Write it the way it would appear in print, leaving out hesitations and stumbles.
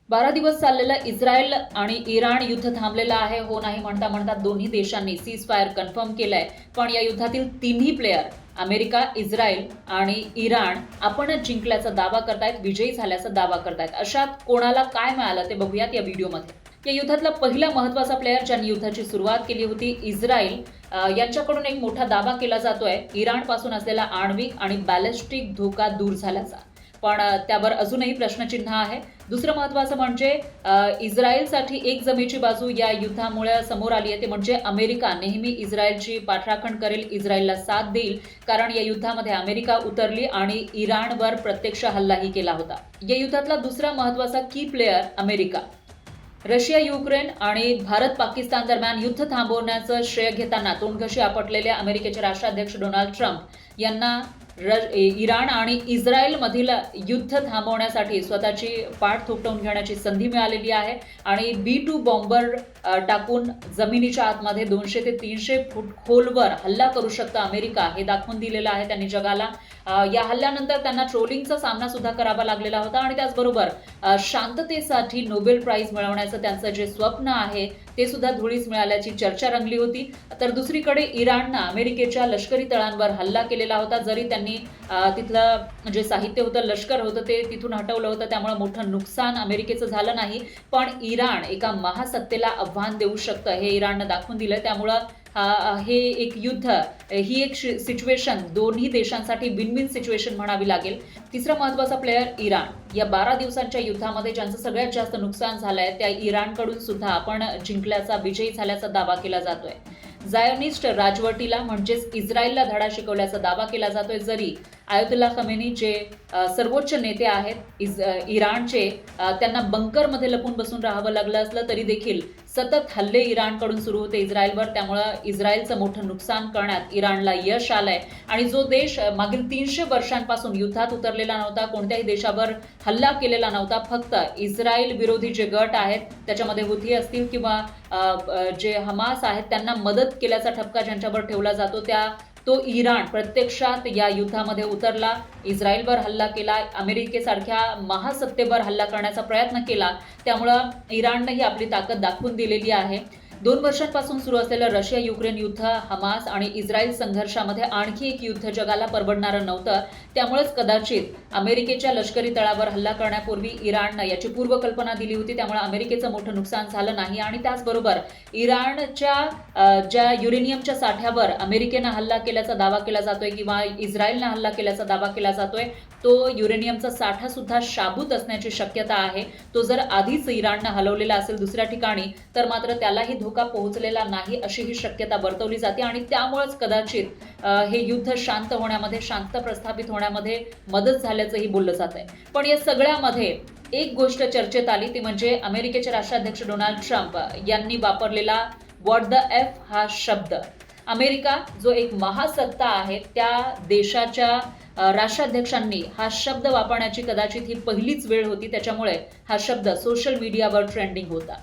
12 दिवस चाललेलं इस्रायल आणि इराण युद्ध थांबलेलं आहे. हो नाही म्हणता म्हणता दोन्ही देशांनी सीज फायर कन्फर्म केलंय. पण या युद्धातील तिन्ही प्लेयर अमेरिका, इस्रायल आणि इराण आपणच जिंकल्याचा दावा करतायत, विजयी झाल्याचा दावा करतायत. अशात कोणाला काय मिळालं ते बघूयात या व्हिडिओमध्ये. या युद्धातला पहिला महत्त्वाचा प्लेयर ज्यांनी युद्धाची सुरुवात केली होती इस्रायल, यांच्याकडून एक मोठा दावा केला जातोय इराणपासून असलेला आण्विक आणि बॅलिस्टिक धोका दूर झाल्याचा. पण त्यावर अजूनही प्रश्नचिन्ह आहे. दुसरं महत्त्वाचं म्हणजे इस्रायलसाठी एक जमेची बाजू या युद्धामुळे समोर आली आहे, ते म्हणजे अमेरिका नेहमी इस्रायलची पाठराखण करेल, इस्रायलला साथ देईल. कारण या युद्धामध्ये अमेरिका उतरली आणि इराणवर प्रत्यक्ष हल्लाही केला होता. या युद्धातला दुसरा महत्त्वाचा की प्लेयर अमेरिका. रशिया, युक्रेन आणि भारत पाकिस्तान दरम्यान युद्ध थांबवण्याचं श्रेय घेताना तोंडघशी आपटलेले अमेरिकेचे राष्ट्राध्यक्ष डोनाल्ड ट्रम्प यांना इराण आणि इस्रायलमधील युद्ध थांबवण्यासाठी स्वतःची पाठ थोपटवून घेण्याची संधी मिळालेली आहे आणि B-2 बॉम्बर टाकून जमिनीच्या आतमध्ये 200 ते 300 फूट खोलवर हल्ला करू शकतं अमेरिका, हे दाखवून दिलेलं आहे त्यांनी जगाला. या हल्ल्यानंतर त्यांना ट्रोलिंगचा सामना सुद्धा करावा लागलेला होता आणि त्याचबरोबर शांततेसाठी नोबेल प्राइज मिळवण्याचं त्यांचं जे स्वप्न आहे ते सुद्धा धुळीस मिळाल्याची चर्चा रंगली होती. तर दुसरीकडे इराणनं अमेरिकेच्या लष्करी तळांवर हल्ला केलेला होता. जरी त्यांनी तिथलं जे साहित्य होतं, लष्कर होतं, ते तिथून हटवलं होतं, त्यामुळे मोठं नुकसान अमेरिकेचं झालं नाही. पण इराण एका महासत्तेला आव्हान देऊ शकतं हे इराणनं दाखवून दिलं. त्यामुळं हे एक युद्ध, ही एक सिच्युएशन दोन्ही देशांसाठी विन विन सिच्युएशन म्हणावी लागेल. तिसरा महत्त्वाचा प्लेयर इराण. या 12 दिवसांच्या युद्धामध्ये ज्यांचं सगळ्यात जास्त नुकसान झालंय त्या इराणकडून सुद्धा आपण जिंकल्याचा, विजयी झाल्याचा दावा केला जातोय. झायोनिस्ट राजवटीला म्हणजेच इस्रायलला धडा शिकवल्याचा दावा केला जातोय. जरी आयतुल्ला खमेनी जे सर्वोच्च नेते आहेत इराणचे, त्यांना बंकरमध्ये लपून बसून राहावं लागलं असलं तरी देखील सतत हल्ले इराणकडून सुरू होते इस्रायलवर. त्यामुळं इस्रायलचं मोठं नुकसान करण्यात इराणला यश आलंय आणि जो देश मागील 300 वर्षांपासून युद्धात उतरलेला नव्हता, कोणत्याही देशावर हल्ला केलेला नव्हता, फक्त इस्रायल विरोधी जे गट आहेत त्याच्यामध्ये हुथी असतील किंवा जे हमास आहेत त्यांना मदत केल्याचा ठपका ज्यांच्यावर ठेवला जातो, तो इराण प्रत्यक्षात या युद्धामध्ये उतरला, इस्रायलवर हल्ला केला, अमेरिकेसारख्या महासत्तेवर हल्ला करण्याचा प्रयत्न केला. त्यामुळं इराणनं ही आपली ताकद दाखवून दिलेली आहे. 2 वर्षांपासून सुरू असलेलं रशिया युक्रेन युद्ध, हमास आणि इस्रायल संघर्षामध्ये आणखी एक युद्ध जगाला परवडणारं नव्हतं. त्यामुळेच कदाचित अमेरिकेच्या लष्करी तळावर हल्ला करण्यापूर्वी इराणनं याची पूर्वकल्पना दिली होती. त्यामुळे अमेरिकेचं मोठं नुकसान झालं नाही आणि त्याचबरोबर इराणच्या ज्या युरेनियमच्या साठ्यावर अमेरिकेनं हल्ला केल्याचा दावा केला जातोय किंवा इस्रायलनं हल्ला केल्याचा दावा केला जातोय, तो युरेनियमचा साठा सुद्धा शाबूत असण्याची शक्यता आहे. तो जर आधीच इराणनं हलवलेला असेल दुसऱ्या ठिकाणी तर मात्र त्यालाही धोका पोहोचलेला नाही अशी ही शक्यता वर्तवली जाते आणि त्यामुळेच कदाचित हे युद्ध शांत होण्यामध्ये, शांत प्रस्थापित होण्यामध्ये मदत झाल्याचंही बोललं जात आहे. पण या सगळ्यामध्ये एक गोष्ट चर्चेत आली, ती म्हणजे अमेरिकेचे राष्ट्राध्यक्ष डोनाल्ड ट्रम्प यांनी वापरलेला व्हॉट द एफ हा शब्द. अमेरिका जो एक महासत्ता आहे त्या देशाच्या राष्ट्राध्यक्षांनी हा शब्द वापरण्याची कदाचित ही पहिलीच वेळ होती. त्याच्यामुळे हा शब्द सोशल मीडियावर ट्रेंडिंग होता.